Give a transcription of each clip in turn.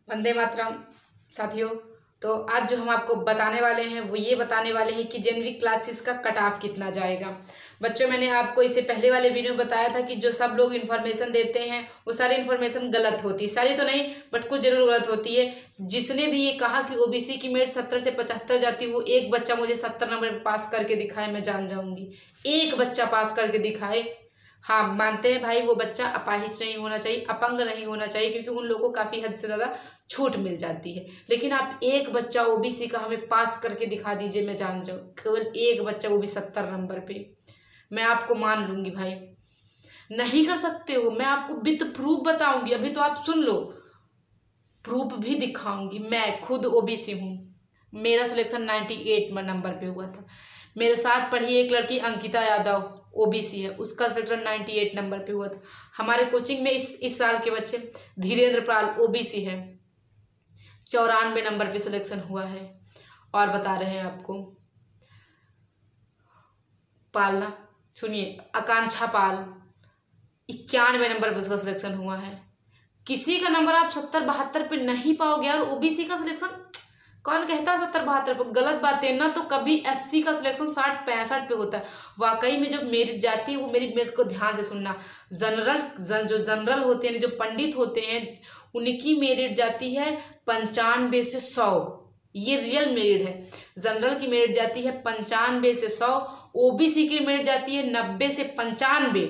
वंदे मातरम साथियों। तो आज जो हम आपको बताने वाले हैं वो ये बताने वाले हैं कि जनवरी क्लासेस का कट ऑफ कितना जाएगा। बच्चों, मैंने आपको इससे पहले वाले वीडियो में बताया था कि जो सब लोग इन्फॉर्मेशन देते हैं वो सारी इन्फॉर्मेशन गलत होती है। सारी तो नहीं बट कुछ जरूर गलत होती है। जिसने भी ये कहा कि ओबीसी की मेरिट 70 से 75 जाती है, वो एक बच्चा मुझे 70 नंबर पास करके दिखाए, मैं जान जाऊंगी। एक बच्चा पास करके दिखाए। हाँ, मानते हैं भाई वो बच्चा अपाहिज नहीं होना चाहिए, अपंग नहीं होना चाहिए, क्योंकि उन लोगों को काफ़ी हद से ज़्यादा छूट मिल जाती है। लेकिन आप एक बच्चा ओबीसी का हमें पास करके दिखा दीजिए, मैं जान जाऊँ। केवल एक बच्चा, वो भी 70 नंबर पे, मैं आपको मान लूँगी भाई। नहीं कर सकते हो, मैं आपको विद प्रूफ बताऊंगी। अभी तो आप सुन लो, प्रूफ भी दिखाऊंगी। मैं खुद ओबीसी हूँ। मेरा सिलेक्शन 98 नंबर पे हुआ था। मेरे साथ पढ़ी एक लड़की अंकिता यादव, ओबीसी है, उसका सिलेक्शन 98 नंबर पे हुआ था। हमारे कोचिंग में इस साल के बच्चे धीरेन्द्र पाल ओबीसी है, 94 नंबर पे सिलेक्शन हुआ है। और बता रहे हैं आपको पालना, सुनिए, आकांक्षा पाल 91 नंबर पे उसका सिलेक्शन हुआ है। किसी का नंबर आप 70-72 पे नहीं पाओगे। और ओबीसी का सिलेक्शन कौन कहता है 70-72 पे? गलत बात है ना। तो कभी एससी का सिलेक्शन 60-65 पे होता है। वाकई में जो मेरिट जाती है वो मेरी मेरिट को ध्यान से सुनना। जो जनरल होते हैं, जो पंडित होते हैं, उनकी मेरिट जाती है 95 से 100। ये रियल मेरिट है। जनरल की मेरिट जाती है 95 से 100। ओबीसी की मेरिट जाती है 90 से 95।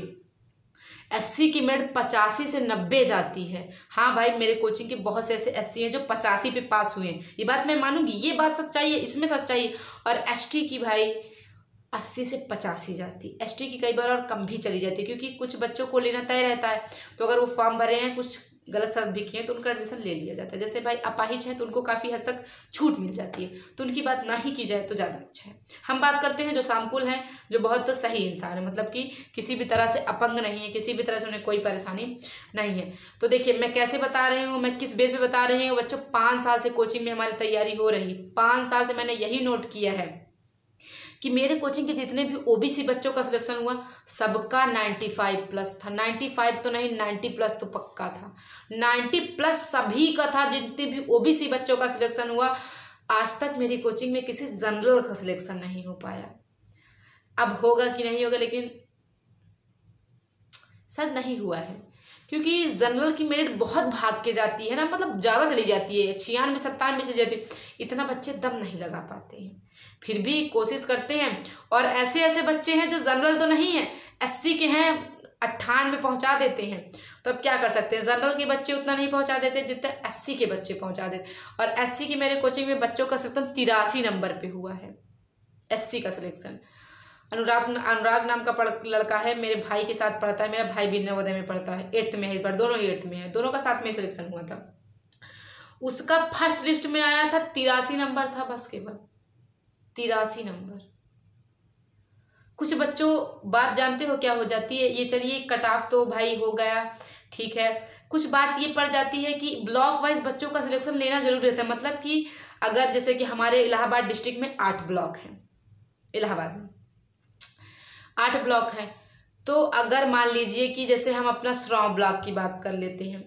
एससी की मेरिट 85 से 90 जाती है। हाँ भाई, मेरे कोचिंग के बहुत से ऐसे एससी हैं जो 85 पे पास हुए हैं। ये बात मैं मानूंगी, ये बात सच्चाई है, इसमें सच्चाई है। और एसटी की भाई 80 से 85 जाती। एसटी की कई बार और कम भी चली जाती है, क्योंकि कुछ बच्चों को लेना तय रहता है। तो अगर वो फॉर्म भरे हैं, कुछ गलत शब्द भी किए हैं, तो उनका एडमिशन ले लिया जाता है। जैसे भाई अपाहिज है तो उनको काफ़ी हद तक छूट मिल जाती है, तो उनकी बात ना ही की जाए तो ज़्यादा अच्छा है। हम बात करते हैं जो सामकुल हैं, जो बहुत सही इंसान है, मतलब कि किसी भी तरह से अपंग नहीं है, किसी भी तरह से उन्हें कोई परेशानी नहीं है। तो देखिए मैं कैसे बता रही हूँ, मैं किस बेस पे बता रही हूँ। बच्चों, 5 साल से कोचिंग में हमारी तैयारी हो रही है। 5 साल से मैंने यही नोट किया है कि मेरे कोचिंग के जितने भी ओबीसी बच्चों का सिलेक्शन हुआ, सबका 95 प्लस था। 95 तो नहीं, 90 प्लस तो पक्का था। 90 प्लस सभी का था। जितने भी ओबीसी बच्चों का सिलेक्शन हुआ, आज तक मेरी कोचिंग में किसी जनरल का सिलेक्शन नहीं हो पाया। अब होगा कि नहीं होगा, लेकिन शायद नहीं हुआ है, क्योंकि जनरल की मेरिट बहुत भाग के जाती है ना, मतलब ज़्यादा चली जाती है, 96-97 चली जाती है। इतना बच्चे दम नहीं लगा पाते हैं, फिर भी कोशिश करते हैं। और ऐसे ऐसे बच्चे हैं जो जनरल तो नहीं है, एससी के हैं, 98 पहुंचा देते हैं। तो अब क्या कर सकते हैं? जनरल के बच्चे उतना नहीं पहुंचा देते जितना एससी के बच्चे पहुंचा देते। और एससी की मेरे कोचिंग में बच्चों का सिलेक्शन 83 नंबर पे हुआ है। एससी का सिलेक्शन अनुराग नाम का लड़का है, मेरे भाई के साथ पढ़ता है। मेरा भाई भी नवोदय में पढ़ता है, 8th में है इस बार, दोनों ही 8th में है। दोनों का साथ में सिलेक्शन हुआ था। उसका फर्स्ट लिस्ट में आया था 83 नंबर था, बस केवल 83 नंबर। कुछ बच्चों, बात जानते हो क्या हो जाती है? ये चलिए कट ऑफ तो भाई हो गया, ठीक है। कुछ बात ये पड़ जाती है कि ब्लॉक वाइज बच्चों का सिलेक्शन लेना जरूरी रहता है। मतलब कि अगर जैसे कि हमारे इलाहाबाद डिस्ट्रिक्ट में 8 ब्लॉक हैं, इलाहाबाद में 8 ब्लॉक हैं। तो अगर मान लीजिए कि जैसे हम अपना सुराव ब्लॉक की बात कर लेते हैं,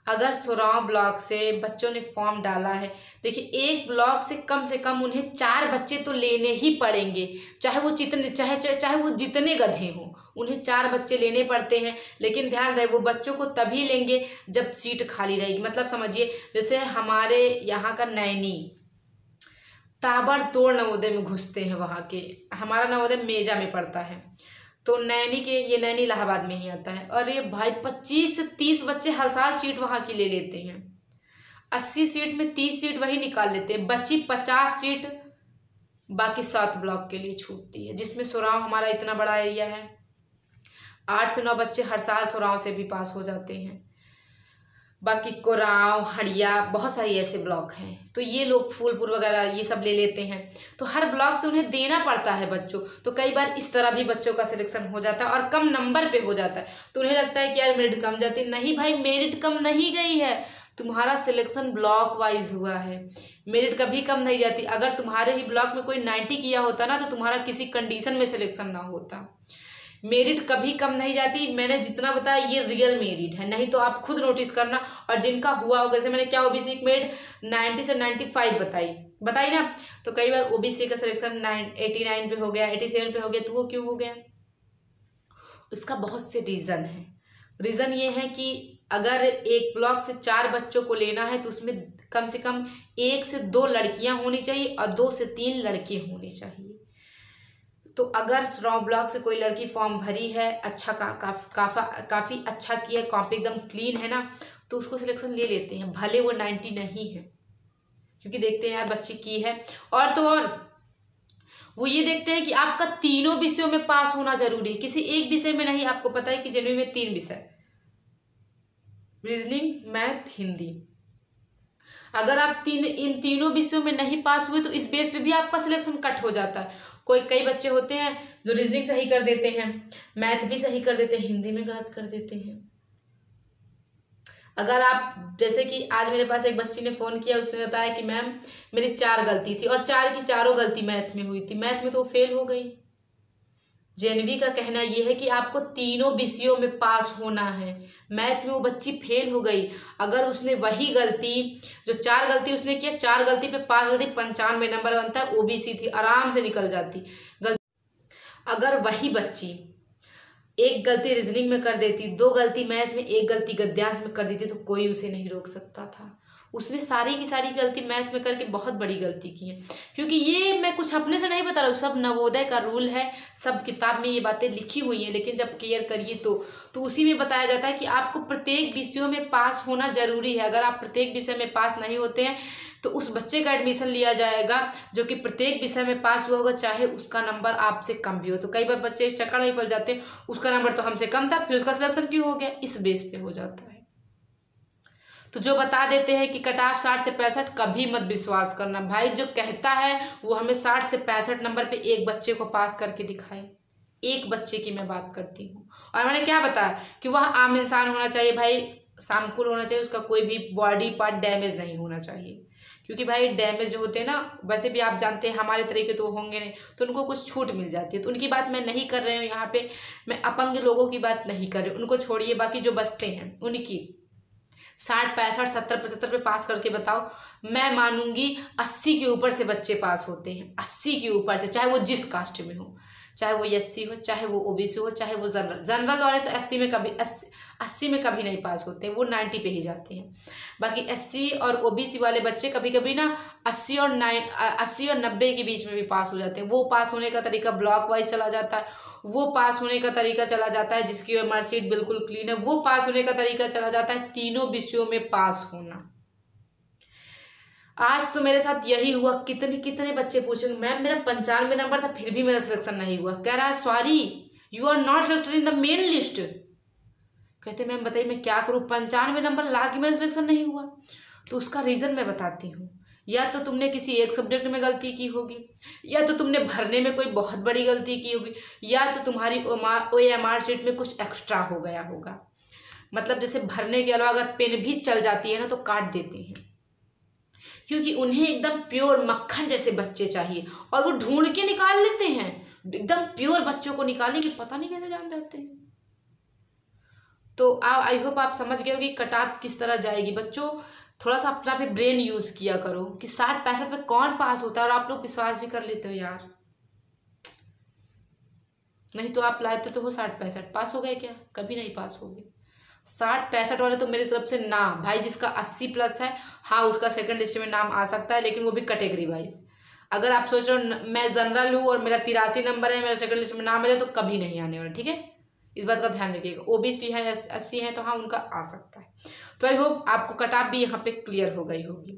अगर सुराव ब्लॉक से बच्चों ने फॉर्म डाला है, देखिए एक ब्लॉक से कम उन्हें 4 बच्चे तो लेने ही पड़ेंगे, चाहे वो जितने गधे हों, उन्हें 4 बच्चे लेने पड़ते हैं। लेकिन ध्यान रहे, वो बच्चों को तभी लेंगे जब सीट खाली रहेगी। मतलब समझिए, जैसे हमारे यहाँ का नैनी ताबड़तोड़ नवोदय में घुसते हैं वहाँ के। हमारा नवोदय मेजा में पड़ता है, तो नैनी नैनी इलाहाबाद में ही आता है। और ये भाई 25 से 30 बच्चे हर साल सीट वहाँ की ले लेते हैं। 80 सीट में 30 सीट वही निकाल लेते हैं, बची 50 सीट बाकी 7 ब्लॉक के लिए छूटती है, जिसमें सुराव हमारा इतना बड़ा एरिया है। 8 से 9 बच्चे हर साल सुराव से भी पास हो जाते हैं। बाकी कोराव, हड़िया, बहुत सारी ऐसे ब्लॉक हैं, तो ये लोग फूलपुर वगैरह ये सब ले लेते हैं। तो हर ब्लॉक से उन्हें देना पड़ता है बच्चों। तो कई बार इस तरह भी बच्चों का सिलेक्शन हो जाता है और कम नंबर पे हो जाता है। तो उन्हें लगता है कि यार मेरिट कम जाती। नहीं भाई, मेरिट कम नहीं गई है, तुम्हारा सिलेक्शन ब्लॉक वाइज हुआ है। मेरिट कभी कम नहीं जाती। अगर तुम्हारे ही ब्लॉक में कोई 90 किया होता ना, तो तुम्हारा किसी कंडीशन में सिलेक्शन ना होता। मेरिट कभी कम नहीं जाती, मैंने जितना बताया ये रियल मेरिट है, नहीं तो आप खुद नोटिस करना। और जिनका हुआ होगा, जैसे मैंने क्या ओबीसी मेरिट 90 से 95 बताई ना, तो कई बार ओबीसी का सिलेक्शन 89 पे हो गया, 87 पे हो गया, तो वो क्यों हो गया? इसका बहुत से रीज़न है। रीज़न ये है कि अगर एक ब्लॉक से 4 बच्चों को लेना है तो उसमें कम से कम 1 से 2 लड़कियां होनी चाहिए और 2 से 3 लड़के होने चाहिए। तो अगर रॉ ब्लॉक से कोई लड़की फॉर्म भरी है, अच्छा काफ़ी अच्छा किया, कॉपी एकदम क्लीन है ना, तो उसको सिलेक्शन ले लेते हैं, भले वो 90 नहीं है, क्योंकि देखते हैं यार बच्ची की है। और तो और वो ये देखते हैं कि आपका तीनों विषयों में पास होना जरूरी है, किसी एक विषय में नहीं। आपको पता है कि जनवरी में 3 विषय, रीजनिंग, मैथ, हिंदी। अगर आप इन तीनों विषयों में नहीं पास हुए तो इस बेस पे भी आपका सिलेक्शन कट हो जाता है। कई बच्चे होते हैं जो रीजनिंग सही कर देते हैं, मैथ भी सही कर देते हैं, हिंदी में गलत कर देते हैं। अगर आप, जैसे कि आज मेरे पास एक बच्ची ने फ़ोन किया, उसने बताया कि मैम मेरी 4 गलती थी और 4 की 4 गलती मैथ में हुई थी, मैथ में तो वो फेल हो गई। जेनवी का कहना यह है कि आपको तीनों विषयों में पास होना है। मैथ में वो बच्ची फेल हो गई, अगर उसने वही गलती, जो 4 गलती उसने किया, 4 गलती पे पास गलती 95 नंबर बनता है, ओबीसी थी, आराम से निकल जाती। अगर वही बच्ची 1 गलती रीजनिंग में कर देती, 2 गलती मैथ में, 1 गलती गद्यांश में कर देती, तो कोई उसे नहीं रोक सकता था। उसने सारी की सारी गलती मैथ में करके बहुत बड़ी गलती की है। क्योंकि ये मैं कुछ अपने से नहीं बता रहा हूँ, सब नवोदय का रूल है, सब किताब में ये बातें लिखी हुई हैं। लेकिन जब क्लियर करिए तो उसी में बताया जाता है कि आपको प्रत्येक विषयों में पास होना जरूरी है। अगर आप प्रत्येक विषय में पास नहीं होते हैं तो उस बच्चे का एडमिशन लिया जाएगा जो कि प्रत्येक विषय में पास हुआ होगा, चाहे उसका नंबर आपसे कम भी हो। तो कई बार बच्चे इस चक्कर में पड़ जाते हैं, उसका नंबर तो हमसे कम था, फिर उसका सिलेक्शन क्यों हो गया, इस बेस पे हो जाता है। तो जो बता देते हैं कि कट ऑफ 60 से 65, कभी मत विश्वास करना भाई। जो कहता है वो हमें 60 से 65 नंबर पे एक बच्चे को पास करके दिखाए, एक बच्चे की मैं बात करती हूँ। और मैंने क्या बताया कि वह आम इंसान होना चाहिए भाई, सामकुल होना चाहिए, उसका कोई भी बॉडी पार्ट डैमेज नहीं होना चाहिए। क्योंकि भाई डैमेज जो होते हैं ना, वैसे भी आप जानते हैं हमारे तरीके तो होंगे नहीं, तो उनको कुछ छूट मिल जाती है। तो उनकी बात मैं नहीं कर रही हूँ यहाँ पे, मैं अपंग लोगों की बात नहीं कर रही हूँ, उनको छोड़िए। बाकी जो बचते हैं उनकी 60, 65, 70, 75 पे पास करके बताओ, मैं मानूंगी 80 के ऊपर से बच्चे पास होते हैं, 80 के ऊपर से, चाहे वो जिस कास्ट में हो, चाहे वो एससी हो, चाहे वो ओबीसी हो, चाहे वो जनरल वाले तो 80 में कभी नहीं पास होते हैं, वो 90 पे ही जाते हैं। बाकी एससी और ओबीसी वाले बच्चे कभी कभी ना 80 और 90 के बीच में भी पास हो जाते हैं। वो पास होने का तरीका ब्लॉक वाइज चला जाता है, वो पास होने का तरीका चला जाता है जिसकी मार्कशीट बिल्कुल क्लीन है, वो पास होने का तरीका चला जाता है तीनों विषयों में पास होना। आज तो मेरे साथ यही हुआ। कितने बच्चे पूछेंगे मैम मेरा 95 नंबर था फिर भी मेरा सिलेक्शन नहीं हुआ। कह रहा है sorry you are not selected in the main list. कहते मैम बताइए मैं क्या करूँ, 95 नंबर ला के मेरा सिलेक्शन नहीं हुआ। तो उसका रीज़न मैं बताती हूँ। या तो तुमने किसी एक सब्जेक्ट में गलती की होगी, या तो तुमने भरने में कोई बहुत बड़ी गलती की होगी, या तो तुम्हारी OMR शीट में कुछ एक्स्ट्रा हो गया होगा। मतलब जैसे भरने के अलावा अगर पेन भी चल जाती है ना तो काट देते हैं, क्योंकि उन्हें एकदम प्योर मक्खन जैसे बच्चे चाहिए और वो ढूंढ के निकाल लेते हैं। एकदम प्योर बच्चों को निकालने की पता नहीं कैसे जान जाते हैं। तो आई होप आप समझ गए हो कि कट ऑफ किस तरह जाएगी। बच्चों थोड़ा सा अपना भी ब्रेन यूज़ किया करो कि 60-65 पे कौन पास होता है, और आप लोग विश्वास भी कर लेते हो यार। नहीं तो आप लाते तो हो 60-65, पास हो गए क्या? कभी नहीं पास हो गए। 60-65 वाले तो मेरी तरफ से ना भाई, जिसका 80+ है हाँ उसका सेकंड लिस्ट में नाम आ सकता है, लेकिन वो भी कैटेगरी वाइज। अगर आप सोच रहे हो मैं जनरल हूँ और मेरा 83 नंबर है, मेरा सेकंड लिस्ट में नाम आ जाए, तो कभी नहीं आने वाला। ठीक है, इस बात का ध्यान रखिएगा। ओबीसी है, SC है, तो हाँ उनका आ सकता है। तो आई होप आपको कट ऑफ भी यहाँ पे क्लियर हो गई होगी।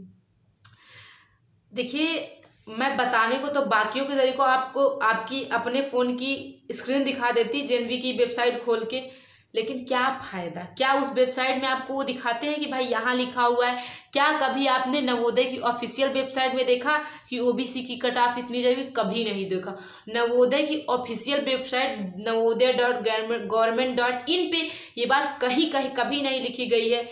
देखिए मैं बताने को तो बाकियों के तरीकों आपको आपकी अपने फ़ोन की स्क्रीन दिखा देती जेएनवी की वेबसाइट खोल के, लेकिन क्या फ़ायदा? क्या उस वेबसाइट में आपको वो दिखाते हैं कि भाई यहाँ लिखा हुआ है? क्या कभी आपने नवोदय की ऑफिशियल वेबसाइट में देखा कि ओबीसी की कट ऑफ इतनी जाएगी? कभी नहीं देखा। नवोदय की ऑफिशियल वेबसाइट navoday.government.in पे ये बात कभी नहीं लिखी गई है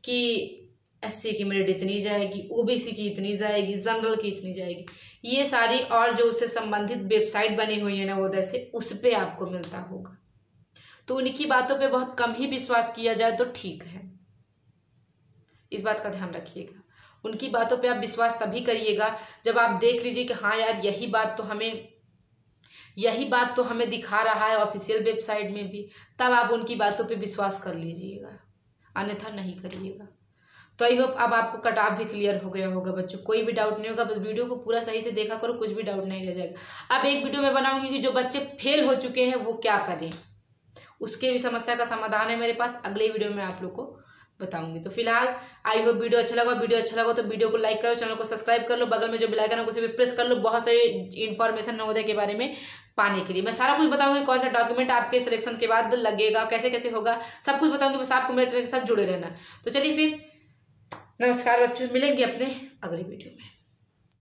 कि SC की मेरिट इतनी जाएगी, ओबीसी की इतनी जाएगी, जनरल की इतनी जाएगी। ये सारी और जो उससे संबंधित वेबसाइट बनी हुई है नवोदय से, उस पर आपको मिलता होगा। तो उनकी बातों पे बहुत कम ही विश्वास किया जाए तो ठीक है। इस बात का ध्यान रखिएगा। उनकी बातों पे आप विश्वास तभी करिएगा जब आप देख लीजिए कि हाँ यार यही बात तो हमें दिखा रहा है ऑफिशियल वेबसाइट में भी, तब आप उनकी बातों पे विश्वास कर लीजिएगा, अन्यथा नहीं करिएगा। तो आई होप अब आपको कट ऑफ भी क्लियर हो गया होगा बच्चों, कोई भी डाउट नहीं होगा। बस वीडियो को पूरा सही से देखा करो, कुछ भी डाउट नहीं रह जाएगा। अब एक वीडियो में बनाऊंगी कि जो बच्चे फेल हो चुके हैं वो क्या करें, उसके भी समस्या का समाधान है मेरे पास, अगले वीडियो में आप लोग को बताऊंगी। तो फिलहाल आई होप वीडियो अच्छा लगा तो वीडियो को लाइक करो, चैनल को सब्सक्राइब कर लो, बगल में जो बेल आइकन है उसे भी प्रेस कर लो बहुत सारी इन्फॉर्मेशन नवोदय के बारे में पाने के लिए। मैं सारा कुछ बताऊंगी, कौन सा डॉक्यूमेंट आपके सिलेक्शन के बाद लगेगा, कैसे कैसे होगा, सब कुछ बताऊंगी। बस आपको मेरे चैनल के साथ जुड़े रहना। तो चलिए फिर नमस्कार बच्चों, मिलेंगे अपने अगले वीडियो में।